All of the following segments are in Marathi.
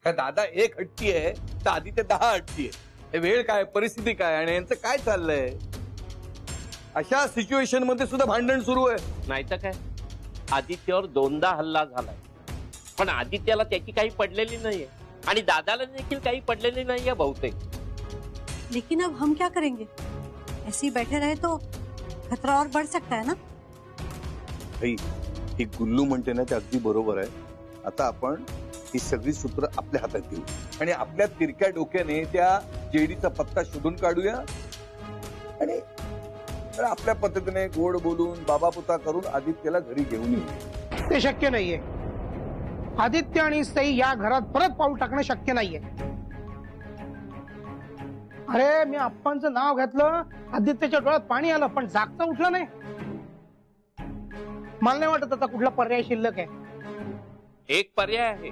काय दादा एक हट्टी आहे तर आदित्य 10 हट्टी आहे. हे वेळ काय, परिस्थिती काय आणि यांचं काय चाललंय? अशा सिच्युएशन मध्ये सुद्धा भांडण सुरू आहे. नाही तर काय, आदित्यवर 2दा हल्ला झालाय, पण आदित्यला त्याची काही पडलेली नाहीये आणि दादाला देखील काही पडलेली नाहीये बहुतेक. लेकिन अब हम क्या करेंगे? ऐसे ही बैठे रहे तो खतरा और बढ़ सकता है ना. भाई ही गुल्लू म्हणते ना ते अगदी बरोबर आहे. आता आपण ही सगळी सूत्र आपल्या हातात घेऊ आणि आपल्या तिरक्या डोक्याने त्या जेडीचा पत्ता शोधून काढूया आणि आपल्या पद्धतीने गोड बोलून बाबा पुता करून आदित्यला घरी घेऊन येऊ. ते शक्य नाहीये. आदित्य आणि सई या घरात परत पाऊल टाकणं शक्य नाहीये. अरे मी आप्पांचं नाव घेतलं, आदित्यच्या डोळ्यात पाणी आलं, पण जागता उठलं नाही. मला नाही वाटत आता कुठला पर्याय शिल्लक आहे. एक पर्याय आहे.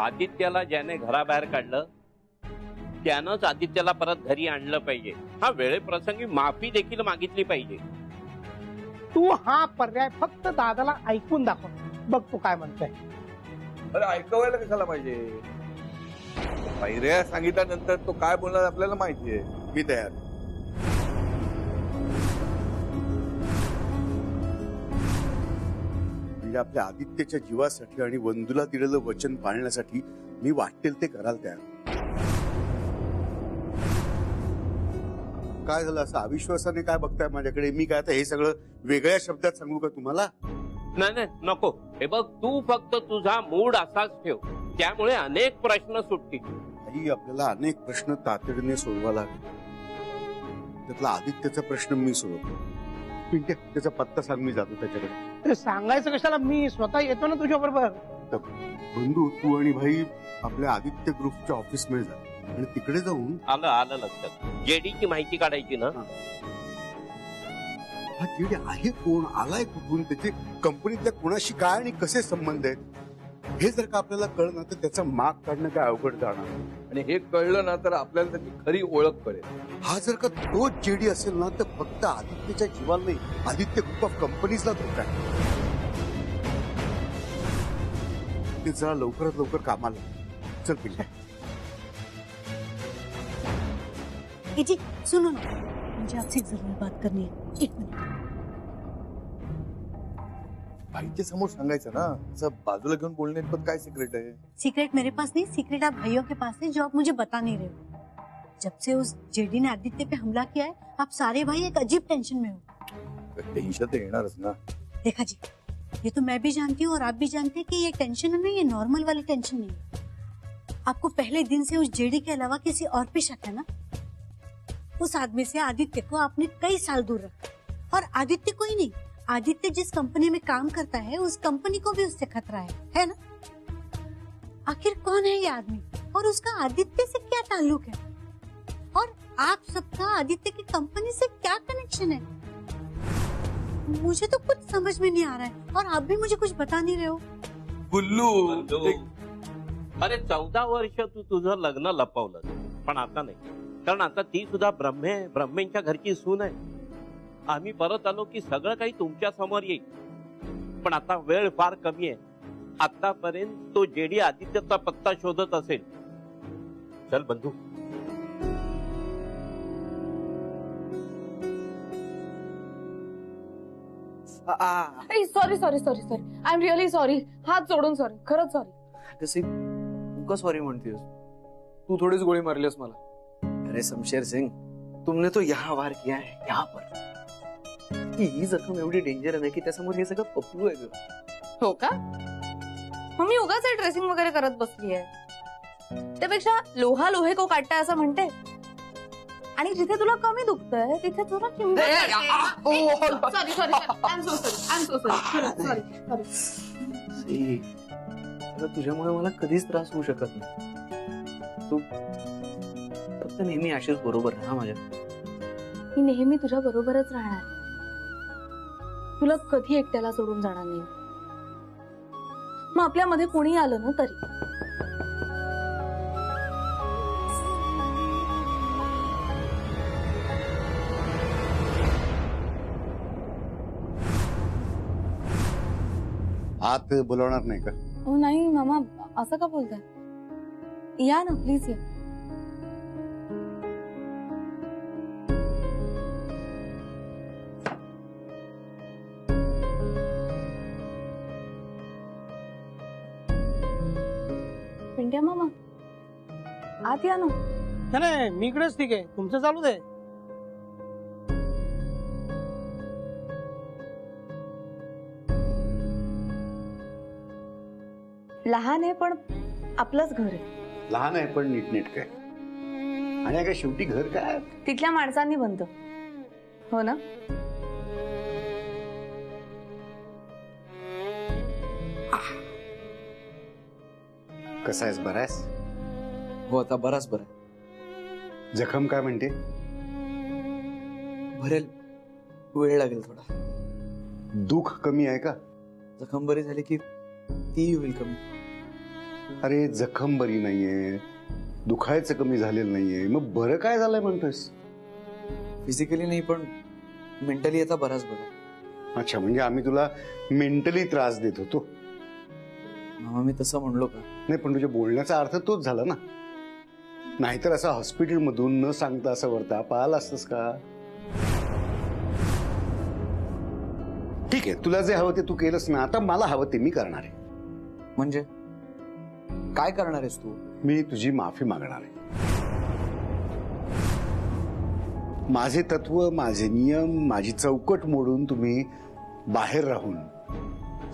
आदित्यला ज्याने घराबाहेर काढलं त्यानंच आदित्यला परत घरी आणलं पाहिजे. हा वेळेप्रसंगी माफी देखील मागितली पाहिजे. तू हा पर्याय फक्त दादाला ऐकून दाखव, बघ तू काय म्हणतोय. अरे ऐकवायला कशाला पाहिजे? पायऱ्या सांगितल्यानंतर तो काय बोलणार आपल्याला माहितीये. मी तयार. म्हणजे आपल्या आदित्यच्या जीवासाठी आणि वंदूला दिलेलं वचन पाळण्यासाठी मी वाटेल ते कराल तयार. काय झालं असं अविश्वासाने काय बघताय माझ्याकडे? मी काय आता हे सगळं वेगळ्या शब्दात सांगू का तुम्हाला? नाही नाही नको. हे बघ, तू फक्त तुझा मूड असाच ठेव, त्यामुळे अनेक प्रश्न सुटतील. आई, आपल्याला अनेक प्रश्न तातडीने सोडवा लागेल. त्यातला आदित्यचा प्रश्न मी सोडवतो. पिंट्या, त्याचा पत्ता सांग, मी जातो त्याच्याकडे. ते सांगायचं कशाला, मी स्वतः येतो ना तुझ्या बरोबर. बंधू, तू आणि भाई आपल्या आदित्य ग्रुपच्या ऑफिस मध्ये जा आणि तिकडे जाऊन. आलं लक्षात. जेडीची माहिती काढायची ना. हा जेडी आहे कोण, आलाय कुठून, त्याचे कंपनीतल्या कोणाशी काय आणि कसे संबंध आहेत, हे जर का आपल्याला कळलं तर त्याचा माग काढणं काय अवघड जाणार. आणि हे कळलं ना तर आपल्याला त्याची खरी ओळख कळेल. हा जर का तोच जेडी असेल ना तर फक्त आदित्यच्या जीवाला नाही, आदित्य ग्रुप ऑफ कंपनीजला धोका आहे. ते जरा लवकरात लवकर कामाला. चल पिंट्या. जी सुनो ना, मुझे आपसे एक जरूरी बात करनी है. एक मिनट. भाईच्या समोर सांगायचं ना, असं बाजूला घेऊन बोलणे पण काय सिक्रेट आहे? सीक्रेट मेरे पास नहीं, सीक्रेट आप भाइयों के पास है जो आप मुझे बता नहीं रहे हो. जब से उस जेडी ने आदित्य पे हमला किया है, आप सारे भाई एक अजीब टेंशन में हो. टेंशन तो येणारच ना. देखा जी, ये तो मैं भी जानती हूँ और आप भी जानते हैं कि ये टेंशन है ना, ये नॉर्मल वाली टेंशन नहीं है. आपको पहले दिन से उस जेडी के अलावा किसी और पे शक है ना. उस आदमी से आदित्य को आपने कई साल दूर रखा, और आदित्य को ही नहीं, आदित्य जिस कंपनी में काम करता है उस कंपनी को भी उससे खतरा है ना. आखिर कौन है ये आदमी और उसका आदित्य से क्या ताल्लुक है, और आप सबका आदित्य की कंपनी से क्या कनेक्शन है? मुझे तो कुछ समझ में नहीं आ रहा है और आप भी मुझे कुछ बता नहीं रहे हो. गुल्लू, अरे 14 वर्ष तू तुझं लग्न लपवलं, पण आता नाही, कारण आता ती सुद्धा ब्रह्मेंच्या घरची सून आहे. आम्ही परत आलो की सगळं काही तुमच्या समोर येईल, पण आता वेळ फार कमी आहे. आतापर्यंत तो जेडी आदित्यचा पत्ता शोधत असेल. चल बंधू. Sorry sorry sorry sorry, I am really sorry. हात जोडून सॉरी, खरंच सॉरी. कसे तू सॉरी म्हणतेस? तू थोड़ीच गोली मारलीस मला. अरे शमशेर सिंह, तुमने तो यहाँ वार किया है, यहाँ पर. ही जखम एवढी डेंजर आहे की त्यासमोर हे सगळं पपलू आहे. हो का? मग मी उगाच ड्रेसिंग वगैरे करत बसली आहे. त्यापेक्षा लोहा लोहे को काटताय असं म्हणते, आणि जिथे तुला कमी दुखतंय तिथे तुला sorry sorry, I am so sorry, sorry sorry. तुझ्यामुळे मला कधीच त्रास होऊ शकत नाही. तू फक्त नेहमी अशीच बरोबर राहा माझ्या. मी नेहमी तुझ्या बरोबरच राहणार, तुला कधी एकट्याला सोडून जाणार नाही. मग आपल्यामध्ये कोणी आलं ना तरी. आत बोलवणार नाही का? हो नाही मामा, असं का बोलताय? या ना प्लीज या. पिंट्या मामा आत या ना. नाही मी इकडेच ठीक आहे, तुमचं चालू दे. लहान आहे पण आपलंच घर आहे. लहान आहे पण नीटनेटकं आहे. आणि काय शेवटी घर काय तिथल्या माणसांनी बनतं, हो ना. कसं आहेस, बरा आहेस? हो आता बराच बरं. जखम काय म्हणते? भरेल, वेळ लागेल थोडा. दुःख कमी आहे का? जखम बरी झाली की ती होईल कमी. अरे जखम बरी नाहीये, दुखायचं कमी झालेलं नाहीये, मग बरं काय झालंय म्हणतोयस? फिजिकली नाही पण मेंटली आता बराच बरं. अच्छा, म्हणजे आम्ही तुला मेंटली त्रास देत होतो. मामा मी तसं म्हणलो का? नाही, पण तुझ्या बोलण्याचा अर्थ तोच झाला ना. नाहीतर असं हॉस्पिटलमधून न सांगता असं वरता पाहिलं असतंस का? ठीक आहे, तुला जे हवं ते तू केलंस ना. आता मला हवं ते मी करणार आहे. म्हणजे काय करणार आहेस तू? मी तुझी माफी मागणार आहे. माझे तत्व, माझे नियम, माझी चौकट मोडून तुम्ही बाहेर राहून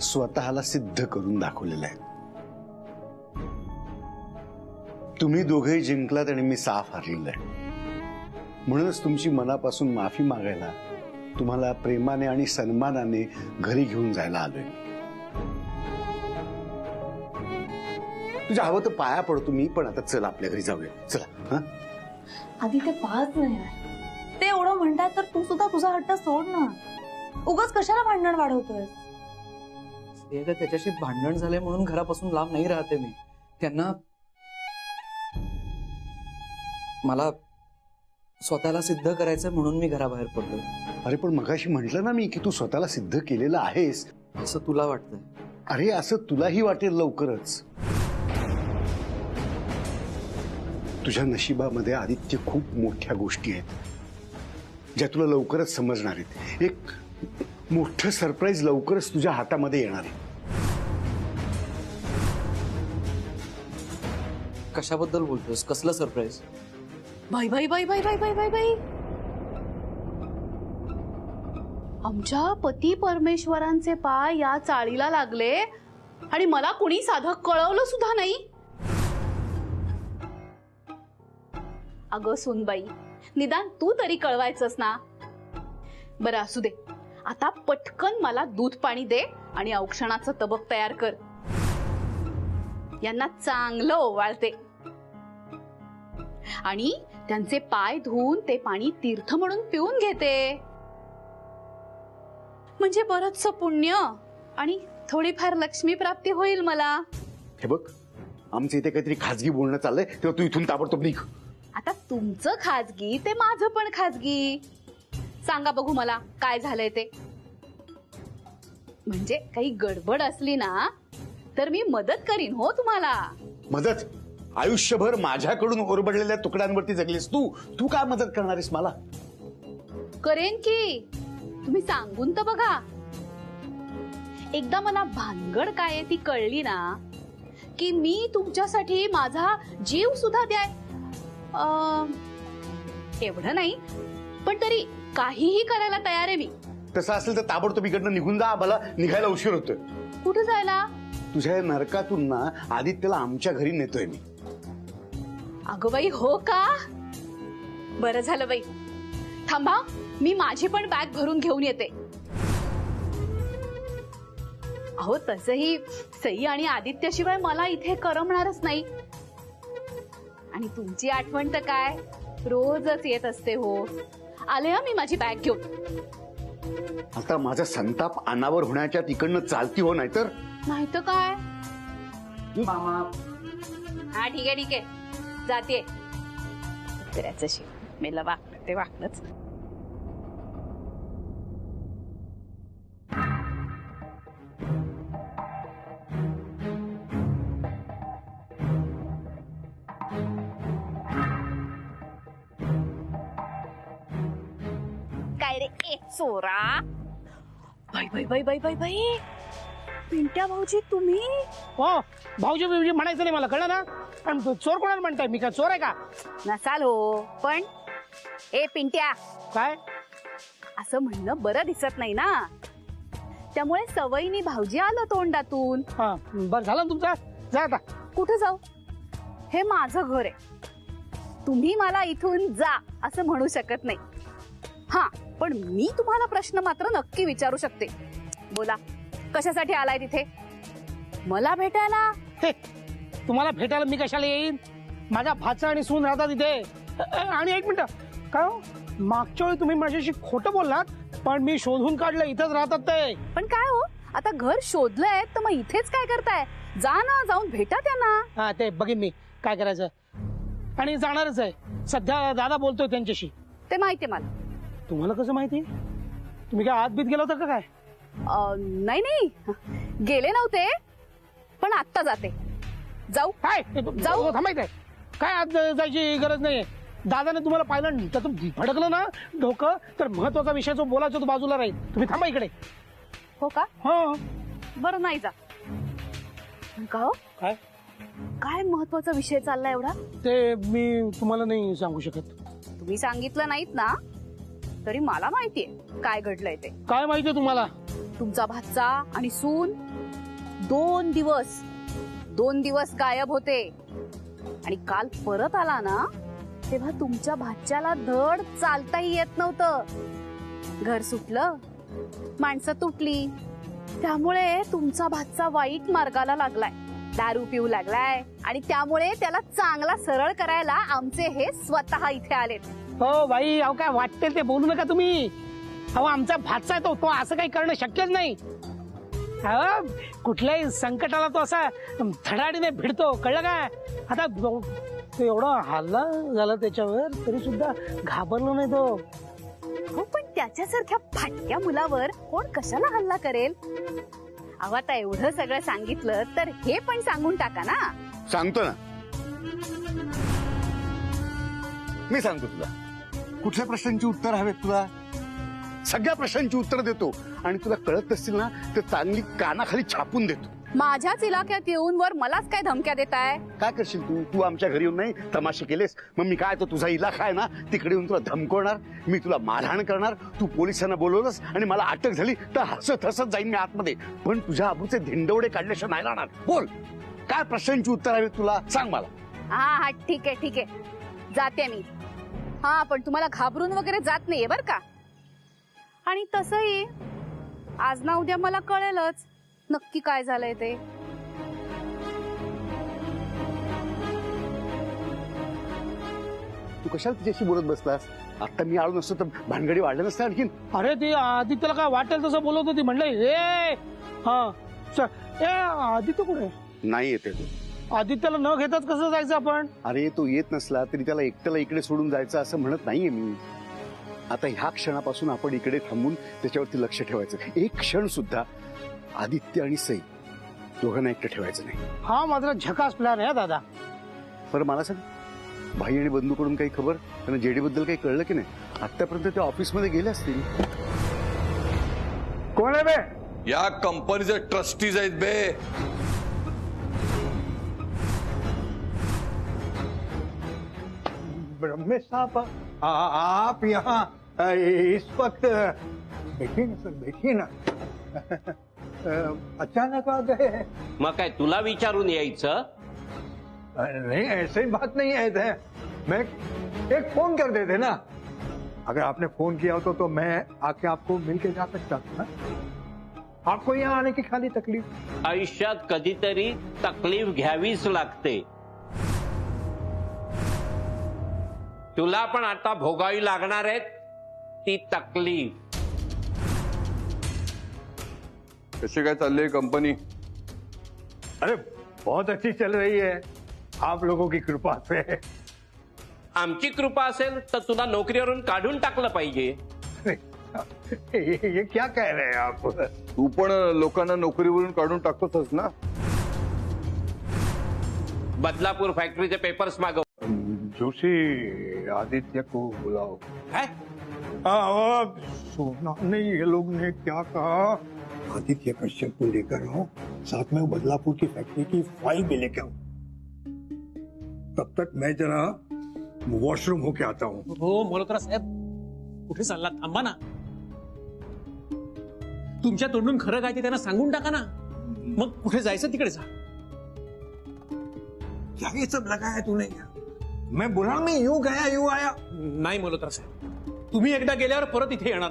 स्वतःला सिद्ध करून दाखवलेलं आहे. तुम्ही दोघेही जिंकलात आणि मी साफ हारलेलो आहे. म्हणूनच तुमची मनापासून माफी मागायला तुम्हाला प्रेमाने आणि सन्मानाने घरी घेऊन जायला आलोय. तुझ्या हवं तर पाया पडतो मी, पण आता चल आपल्या घरी जाऊया. चला. हा, आधी ते पाहत नाही. ते एवढं म्हणतात तर तू सुद्धा तुझा हट्ट सोड ना. उगाच कशाला भांडण वाढवतोय? त्याच्याशी भांडण झाले म्हणून घरापासून लांब नाही राहते मी. त्यांना मला स्वतःला सिद्ध करायचं म्हणून मी घराबाहेर पडलो. अरे पण मगाशी म्हटलं ना मी की तू स्वतःला सिद्ध केलेलं आहेस. असं तुला वाटतंय? अरे असं तुलाही वाटेल लवकरच. तुझ्या नशिबामध्ये आदित्य खूप मोठ्या गोष्टी आहेत ज्या तुला लवकरच समजणार आहेत. एक मोठं सरप्राईज लवकरच तुझ्या हातामध्ये येणार आहे. कशाबद्दल बोलतोस? कसलं सरप्राईज? बाई बाई बाई बाई बाई बाई बाई बाई, आमच्या पती परमेश्वरांचे पाय या चाळीला लागले आणि मला कुणी साधं कळवलं सुद्धा नाही. अगं सुनबाई, निदान तू तरी कळवायचंस ना. बरं असू दे, आता पटकन मला दूध पाणी दे आणि औक्षणाचं तबक तयार कर. यांना चांगलं ओवाळते आणि त्यांचे पाय धुवून ते पाणी तीर्थ म्हणून पिऊन घेते. म्हणजे बरंचसं पुण्य आणि थोडीफार लक्ष्मी प्राप्ती होईल मला. हे बघ, आमचं इथे काहीतरी खाजगी बोलणं चाललंय, तेव्हा तू इथून ताबडतोब निघ. आता तुमचं खाजगी ते माझं पण खाजगी. सांगा बघू मला काय झालंय ते. म्हणजे काही गडबड असली ना तर मी मदत करीन हो तुम्हाला. मदत? आयुष्यभर माझ्याकडून ओरबडलेल्या तुकड्यांवरती जगलीस तू. तू काय मदत करणार आहेस मला? करेन की, तुम्ही सांगून तर बघा. एकदा मला भानगड काय आहे ती कळली ना की मी तुमच्यासाठी माझा जीव सुद्धा द्याय, एवढं नाही पण तरी काहीही करायला तयार आहे मी. तसं असेल तर ताबडतोब इकडनं निघून जा. मला निघायला उशीर होतोय. कुठे जायला? तुझ्या या नरकातून ना आदित्यला आमच्या घरी नेतोय मी. अगं बाई, हो का? बरं झालं बाई. थांबा, मी माझी पण बॅग भरून घेऊन येते. अहो तसंही सई आणि आदित्यशिवाय मला इथे करमणारच नाही. आणि तुमची आठवण तर काय रोजच येत असते हो. आले मी माझी बॅग घेऊन. आता माझा संताप अनावर होण्याच्या तिकडनं चालती हो, नाहीतर नाहीतर काय. मामा हा ठीक आहे ठीक आहे, जाते. कुत्र्याचं शिव मेला वाकलं ते वाकलंच. काय रे ए चोरा. बाई बाई बाई बाई बाई बाई, पिंट्या भाऊजी तुम्ही. हो, भाऊजी बिवजी म्हणायचं नाही मला, कळलं ना. आणि चोर कोणाला म्हणताय, मी काय चोर आहे का? नसाल हो, पण ए पिंट्या, काय असं म्हणणं बरं दिसत नाही ना. त्यामुळे सवयीने भाऊजी आलं तोंडातून. हा बरं झालं ना तुमचं. जा आता. कुठं जाऊ? हे माझं घर आहे. तुम्ही मला इथून जा असं म्हणू शकत नाही. हा, पण मी तुम्हाला प्रश्न मात्र नक्की विचारू शकते. बोला, कशासाठी आलाय तिथे? मला भेटायला? हे, तुम्हाला भेटायला मी कशाला येईन? माझ्या भाचा आणि सून राहतात इथे. आणि एक मिनिट, काय हो, मागच्या वेळी तुम्ही माझ्याशी खोटं बोललात, पण मी शोधून काढलं इथंच राहतात ते. पण काय हो, आता घर शोधलंय तर मग इथेच काय करताय? जा ना, जाऊन भेटा त्यांना. हा, ते बघीन मी काय करायचं. आणि जाणारच आहे. सध्या दादा बोलतोय त्यांच्याशी. ते माहितीये मला. तुम्हाला कसं माहिती? तुम्ही काय आत बीत गेला होता का काय? नाही नाही, गेले नव्हते, पण आत्ता जाते. जाऊ? काय जाऊ? थांबायचंय काय? आत जायची गरज नाहीये. दादाने तुम्हाला पाहिलं त्यातून भडकलं ना डोकं, तर महत्वाचा विषय जो बोलायचा तो बाजूला राहील. तुम्ही थांबा इकडे. हो का? हो. बरं, नाही जा. का हो? काय काय महत्वाचा विषय चाललाय एवढा? ते मी तुम्हाला नाही सांगू शकत. तुम्ही सांगितलं नाहीत ना, तरी मला माहितीये काय घडलंय ते. काय माहितीये तुम्हाला? तुमचा भाचा आणि सून 2 दिवस गायब होते. आणि काल परत आला ना, तेव्हा तुमच्या भाच्याला धड चालताही येत नव्हतं. घर सुटलं, माणसं तुटली. त्यामुळे तुमचा भाचा वाईट मार्गाला लागलाय, दारू पिऊ लागलाय. आणि त्यामुळे त्याला चांगला सरळ करायला आमचे हे स्वतः इथे आलेत. हो बाई, अहो काय वाटते ते बोलू नका तुम्ही. अहो आमचा भाचा आहे तो असं काही करणं शक्यच नाही. कुठल्याही संकटाला तो असा धडाडीने भिडतो, कळलं काय? आता तो एवढा हल्ला झाला त्याच्यावर तरी सुद्धा घाबरलो नाही तो. हो, पण त्याच्यासारख्या फाटक्या मुलावर कोण कशाला हल्ला करेल? अहो, आता एवढं सगळं सांगितलं तर हे पण सांगून टाका ना. सांगतो ना, मी सांगतो तुला. कुठल्या प्रश्नांची उत्तर हवेत तुला? सगळ्या प्रश्नांची उत्तर देतो. आणि तुला कळत नसतील ना तर चांगली कानाखाली छापून देतो. माझ्याच इलाक्यात येऊन वर मलाच काय धमक्या देताय? काय करशील तू? तू आमच्या घरी येऊन नाही तमाशे केलेस, मग मी काय, तो तुझा इलाका आहे ना, तिकडे येऊन तुला धमकवणार, मी तुला मारहाण करणार. तू पोलिसांना बोलवलंस आणि मला अटक झाली तर हसत हसत जाईन मी आतमध्ये. पण तुझ्या आबूचे धिंडवडे काढल्याशिवाय नाही राहणार. बोल, काय प्रश्नांची उत्तर हवेत तुला? सांग मला. हा, ठीक आहे, जाते मी. हा, पण तुम्हाला घाबरून वगैरे जात नाहीये बर का. आणि तसंही आज ना उद्या मला कळेलच नक्की काय झालंय ते. तू कशाला तिच्याशी बोलत बसलास? आता मी आलो नसतो तर भानगडी वाढलं नसतं आणखीन. अरे ती आदित्यला काय वाटेल तसं बोलत होती. म्हणलं ए हा आदित्य कुठे? नाही येते तो. आदित्यला न घेताच कसं जायचं आपण? अरे तो येत नसला तरी त्याला एकट्याला इकडे सोडून जायचं असं म्हणत नाहीये मी. आता ह्या क्षणापासून आपण इकडे थांबून त्याच्यावरती लक्ष ठेवायचं. एक क्षण सुद्धा आदित्य आणि सई दोघांना एकटं ठेवायचं नाही. हा मात्र झकास प्लॅन आहे दादा. बरं मला सांग, भाई आणि बंधूकडून काही खबर? त्यांना जेडी बद्दल काही कळलं की नाही? आतापर्यंत ते ऑफिसमध्ये गेले असतील. कोण आहे बे? या कंपनीचे ट्रस्टीज आहेत बे. ब्रह्मेश साहब, आप यहाँ इस वक्त बैठिए ना सर, बैठिए ना. अचानक आ गए? मग काय तुला विचारून यायचं? नहीं, ऐसे ही बात नहीं है. मैं एक फोन कर देते ना. अगर आपने फोन किया हो तो मैं आके आपको मिल के जा सकता था. आपको यहाँ आने की खाली तकलीफ. आयुष्यात कधीतरी तकलीफ घ्यावीच लागते. तुला पण आता भोगावी लागणार आहे ती तकलीफ. कशी काय चालली आहे कंपनी? अरे बहुत अच्छी चल रही है, आप लोगों की कृपा से. आमची कृपा असेल तर तुला नोकरीवरून काढून टाकलं पाहिजे. ये क्या कह रहे हैं आप? तू पण लोकांना नोकरीवरून काढून टाकतोस ना. बदलापूर फॅक्टरीचे पेपर्स मागव. जोशी आदित्य को बुलाओ. काय? सुना नहीं, ये लोग ने क्या कहा? आदित्य कश्यप को लेकर आओ, साथ में वो बदलापुर की फैक्ट्री की फाइल भी लेके आओ. तब तक मैं जरा वॉशरूम होके आता हूँ. हो मल्होत्रा साहेब, कुठे चालला? थांबा ना. तुमच्या तोंडून खरं काय ते त्यांना सांगून टाका ना. मग कुठे जायचं तिकडे जा. क्या ये सब लगाया तूने? मैं बोला मैं यूं गया यूं आया. नाही मल्होत्रा साहेब, तुम्ही एकदा गेल्यावर परत इथे येणार.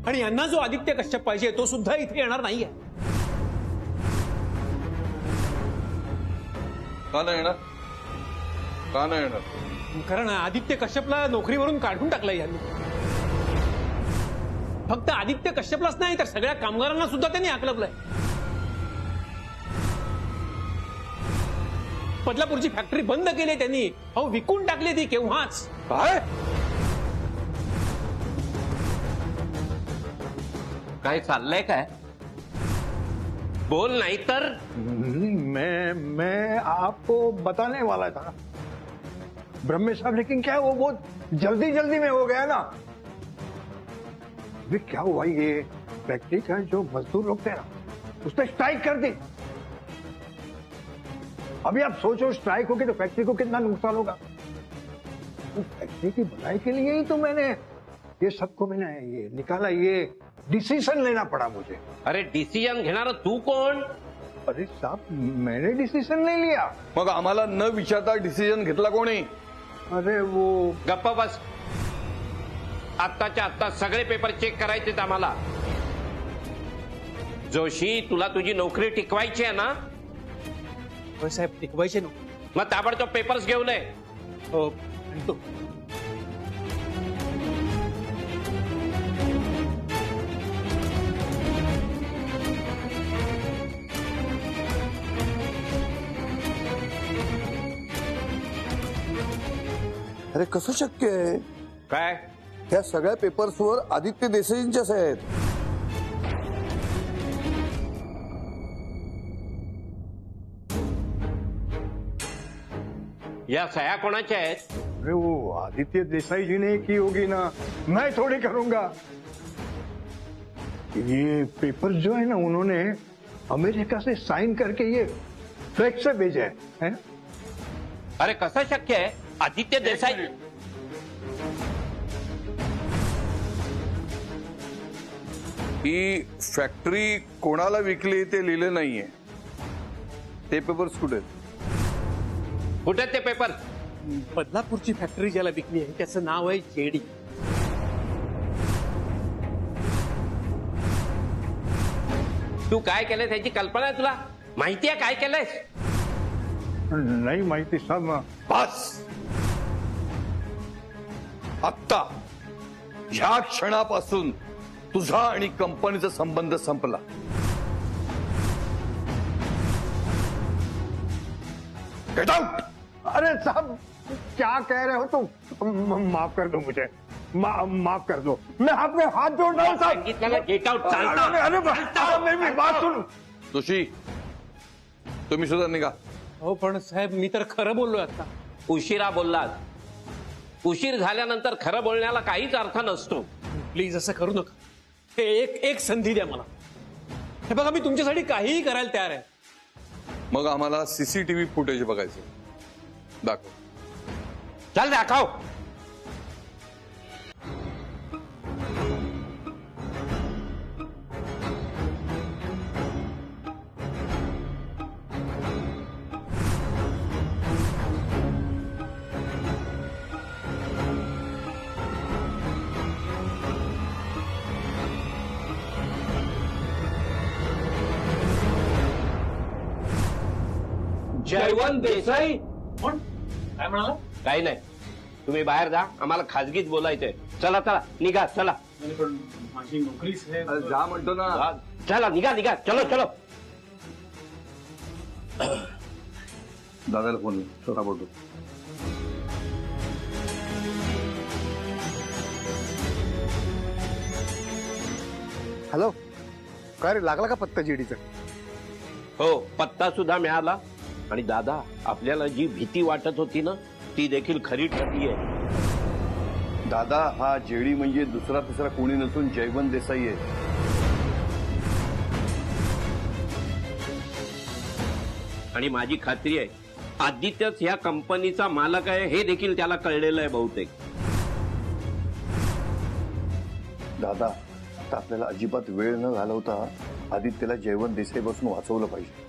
आणि यांना जो आदित्य कश्यप पाहिजे तो सुद्धा इथे येणार नाहीये. का नाही येणार? का नाही येणार? कारण आदित्य कश्यपला नोकरीवरून काढून टाकलंय यांनी. फक्त आदित्य कश्यपलाच नाही तर सगळ्या कामगारांना सुद्धा त्यांनी आकलवलंय. बदलापूरची फॅक्टरी बंद केली त्यांनी. अहो विकून टाकली ती केव्हाच. काय? काय चाललंय काय? बोल नाही तर. मैं आपको बताने वाला था ब्रह्मे साहब, लेकिन क्या वो बहुत जल्दी जल्दी में हो गया ना. अभी क्या हुआ, ये फैक्ट्री का जो मजदूर लोग थे ना, उसने स्ट्राइक कर दी. अभी आप सोचो स्ट्राइक होगी तो फैक्ट्री को कितना नुकसान होगा. तो फैक्ट्री की भलाई के लिए ही तो मैंने ये सबको मैंने ये निकाला. ये डिसीजन लेना पड़ा मुझे. अरे डिसिजन घेणार तू कोण? अरे साहब, मैंने डिसीजन नहीं लिया. मग आम्हाला न विचारता डिसिजन घेतला कोणी? अरे वो गप्पा बस. आत्ताच्या आत्ता सगळे पेपर चेक करायचे आम्हाला. जोशी, तुला तुझी नोकरी टिकवायची आहे ना? होय साहेब, टिकवायचे नको. मग ताबडतोब पेपर्स घेऊन ये. हो, आणतो. अरे कसं शक्य आहे? काय? त्या सगळ्या पेपर्सवर आदित्य देसाईंच्याच आहेत. या सह्या कोणाच्या आहेत? अरे वो आदित्य देसाई जी ने की होगी ना, मैं थोड़ी करूंगा. ये पेपर जो है ना, उन्होंने अमेरिका से साइन करके ये फ्लैक्स से भेजा है. अरे कसं शक्य आहे? आदित्य देसाई. ही फॅक्टरी कोणाला विकली ते लिहिलं नाहीये. ते पेपर्स कुठे आहेत? कुठे आहेत ते पेपर? बदलापूरची फॅक्टरी ज्याला विकली आहे त्याचं नाव आहे जेडी. तू काय केलंय त्याची कल्पना आहे तुला? माहिती आहे काय केलंयस? नहीं माहिती साहब. बस. आत्ता ह्या क्षणापासून तुझा आणि कंपनीचा संबंध संपला. Get out. अरे साहब, क्या कह रहे हो तुम? माफ कर दो मुझे, माफ कर दो. मैं आपके हाथ जोड़ रहा हूँ साहब. सांगितलं ना गेट आउट. अरे अरे मेरी बात सुन. जोशी, तुम्ही सुद्धा निघा. हो पण साहेब, मी तर खरं बोललोय आता. उशिरा बोललात. उशीर झाल्यानंतर खरं बोलण्याला काहीच अर्थ नसतो. प्लीज असं करू नका. हे एक संधी द्या मला. हे बघा, मी तुमच्यासाठी काहीही करायला तयार आहे. मग आम्हाला सीसीटीव्ही फुटेज बघायचं. दाखव. चल दाखव. जयवंत देसाई. कोण? काय म्हणाला? काही नाही, तुम्ही बाहेर जा. आम्हाला खाजगीत बोलायचंय. चला चला निघा. चला पण माझी नोकरीच आहे. जा म्हणतो ना. चला निघा निघा. चलो चलो. दादाला फोन स्वतः बोलतो. हॅलो, काय रे, लागला का पत्ता जेडीचा? हो, पत्ता सुद्धा मिळाला. आणि दादा, आपल्याला जी भीती वाटत होती ना ती देखील खरी ठरली आहे. दादा, हा जेडी म्हणजे दुसरा तिसरा कोणी नसून जयवंत देसाई आहे. आणि माझी खात्री आहे आदित्यच ह्या कंपनीचा मालक आहे हे देखील त्याला कळलेलं आहे बहुतेक. दादा, आता आपल्याला अजिबात वेळ न घालवता आदित्यला जयवंत देसाई पासून वाचवलं पाहिजे.